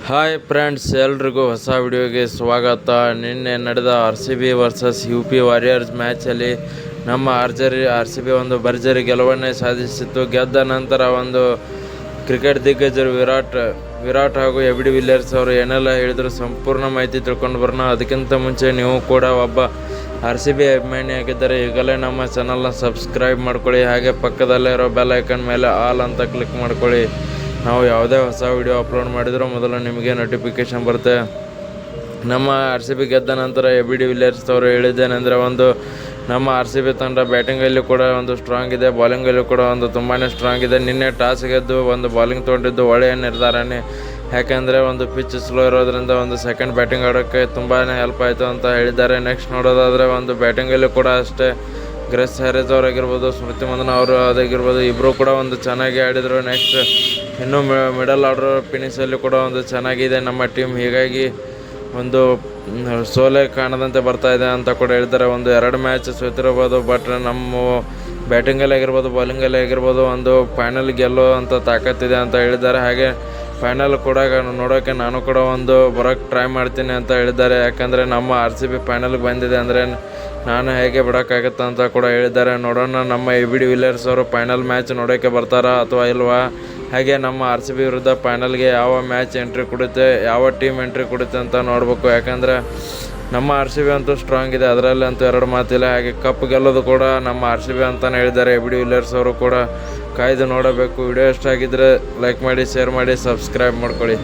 Hi friends, ಎಲ್ರಿಗೂ ಹೊಸ ವಿಡಿಯೋಗೆ ಸ್ವಾಗತ. ನಿನ್ನೆ ನಡೆದ RCB ವರ್ಸಸ್ UP ವಾರಿಯರ್ಸ್ ಮ್ಯಾಚಲ್ಲಿ ನಮ್ಮ RCB ಒಂದು ಭರ್ಜರಿ ಗೆಲುವನ್ನೇ ಸಾಧಿಸಿತ್ತು. ಗೆದ್ದ ನಂತರ ಒಂದು ಕ್ರಿಕೆಟ್ ದಿಗ್ಗಜರು ವಿರಾಟ್ ಹಾಗೂ ಎಬಿ ಡಿ ವಿಲಿಯರ್ಸ್ ಅವರು ಏನೆಲ್ಲ ಹೇಳಿದ್ರು ಸಂಪೂರ್ಣ ಮಾಹಿತಿ ತಿಳ್ಕೊಂಡು ಬರೋಣ. ಅದಕ್ಕಿಂತ ಮುಂಚೆ ನೀವು ಕೂಡ ಒಬ್ಬ RCB ಅಭಿಮಾನಿಯಾಗಿದ್ದರೆ ಈಗಲೇ ನಮ್ಮ ಚಾನಲ್ನ ಸಬ್ಸ್ಕ್ರೈಬ್ ಮಾಡ್ಕೊಳ್ಳಿ. ಹಾಗೆ ಪಕ್ಕದಲ್ಲೇ ಇರೋ ಬೆಲ್ ಐಕನ್ ಮೇಲೆ ಆಲ್ ಅಂತ ಕ್ಲಿಕ್ ಮಾಡ್ಕೊಳ್ಳಿ. ನಾವು ಯಾವುದೇ ಹೊಸ ವಿಡಿಯೋ ಅಪ್ಲೋಡ್ ಮಾಡಿದರೂ ಮೊದಲು ನಿಮಗೆ ನೋಟಿಫಿಕೇಷನ್ ಬರುತ್ತೆ. ನಮ್ಮ RCB ಗೆದ್ದ ನಂತರ ಎಬಿ ಡಿ ವಿಲಿಯರ್ಸ್ ಅವರು ಹೇಳಿದ್ದೇನೆಂದರೆ, ನಮ್ಮ RCB ತಂಡ ಬ್ಯಾಟಿಂಗಲ್ಲಿ ಕೂಡ ಒಂದು ಸ್ಟ್ರಾಂಗ್ ಇದೆ, ಬಾಲಿಂಗಲ್ಲಿ ಕೂಡ ತುಂಬಾ ಸ್ಟ್ರಾಂಗ್ ಇದೆ. ನಿನ್ನೆ ಟಾಸ್ ಗೆದ್ದು ಬಾಲಿಂಗ್ ತೊಗೊಂಡಿದ್ದು ಒಳ್ಳೆಯ ನಿರ್ಧಾರನೇ. ಯಾಕೆಂದರೆ ಪಿಚ್ ಸ್ಲೋ ಇರೋದ್ರಿಂದ ಸೆಕೆಂಡ್ ಬ್ಯಾಟಿಂಗ್ ಆಡೋಕ್ಕೆ ತುಂಬಾ ಹೆಲ್ಪ್ ಆಯಿತು ಅಂತ ಹೇಳಿದ್ದಾರೆ. ನೆಕ್ಸ್ಟ್ ನೋಡೋದಾದರೆ ಬ್ಯಾಟಿಂಗಲ್ಲಿ ಕೂಡ ಅಷ್ಟೇ ಗ್ರೇಸ್ ಹ್ಯಾರಿಸ್ ಅವರಾಗಿರ್ಬೋದು, ಸ್ಮೃತಿ ಮಂದನ ಅವರು ಅದಾಗಿರ್ಬೋದು, ಇಬ್ಬರು ಕೂಡ ಚೆನ್ನಾಗಿ ಆಡಿದರು. ನೆಕ್ಸ್ಟ್ ಇನ್ನೂ ಮಿಡಲ್ ಆರ್ಡರ್ ಫಿನಿಷಲ್ಲಿ ಕೂಡ ಚೆನ್ನಾಗಿದೆ ನಮ್ಮ ಟೀಮ್. ಹೀಗಾಗಿ ಸೋಲೆ ಕಾಣದಂತೆ ಬರ್ತಾ ಇದೆ ಅಂತ ಕೂಡ ಹೇಳ್ತಾರೆ. 2 ಮ್ಯಾಚ್ ಸೋತಿರ್ಬೋದು, ಬಟ್ ನಮ್ಮ ಬ್ಯಾಟಿಂಗಲ್ಲಿ ಆಗಿರ್ಬೋದು, ಬಾಲಿಂಗಲ್ಲಿ ಆಗಿರ್ಬೋದು ಫೈನಲ್ ಗೆಲ್ಲೋ ಅಂತ ತಾಕತ್ತಿದೆ ಅಂತ ಹೇಳಿದ್ದಾರೆ. ಹಾಗೆ ಫೈನಲ್ ಕೂಡ ನೋಡೋಕ್ಕೆ ನಾನು ಕೂಡ ಬರೋಕ್ಕೆ ಟ್ರೈ ಮಾಡ್ತೀನಿ ಅಂತ ಹೇಳಿದ್ದಾರೆ. ಯಾಕಂದರೆ ನಮ್ಮ RCB ಫೈನಲ್ಗೆ ಬಂದಿದೆ ಅಂದರೆ ನಾನು ಹೇಗೆ ಬಿಡೋಕ್ಕಾಗತ್ತೆ ಅಂತ ಕೂಡ ಹೇಳಿದ್ದಾರೆ. ನೋಡೋಣ, ನಮ್ಮ ಎಬಿ ಡಿ ವಿಲಿಯರ್ಸ್ ಅವರು ಫೈನಲ್ ಮ್ಯಾಚ್ ನೋಡೋಕ್ಕೆ ಬರ್ತಾರಾ ಅಥವಾ ಇಲ್ವಾ. ಹಾಗೆ ನಮ್ಮ RCB ವಿರುದ್ಧ ಫೈನಲ್ಗೆ ಯಾವ ಮ್ಯಾಚ್ ಎಂಟ್ರಿ ಕೊಡುತ್ತೆ, ಯಾವ ಟೀಮ್ ಎಂಟ್ರಿ ಕೊಡುತ್ತೆ ಅಂತ ನೋಡಬೇಕು. ಯಾಕಂದರೆ ನಮ್ಮ RCB ಅಂತೂ ಸ್ಟ್ರಾಂಗ್ ಇದೆ, ಅದರಲ್ಲಿ ಅಂತೂ 2 ಮಾತಿಲ್ಲ. ಹಾಗೆ ಕಪ್ ಗೆಲ್ಲೋದು ಕೂಡ ನಮ್ಮ RCB ಅಂತಲೇ ಹೇಳಿದ್ದಾರೆ ಎಬಿ ಡಿ ವಿಲಿಯರ್ಸ್ ಅವರು ಕೂಡ. ಕಾಯ್ದು ನೋಡಬೇಕು. ವಿಡಿಯೋ ಇಷ್ಟ ಆಗಿದ್ದರೆ ಲೈಕ್ ಮಾಡಿ, ಶೇರ್ ಮಾಡಿ, ಸಬ್ಸ್ಕ್ರೈಬ್ ಮಾಡ್ಕೊಳ್ಳಿ.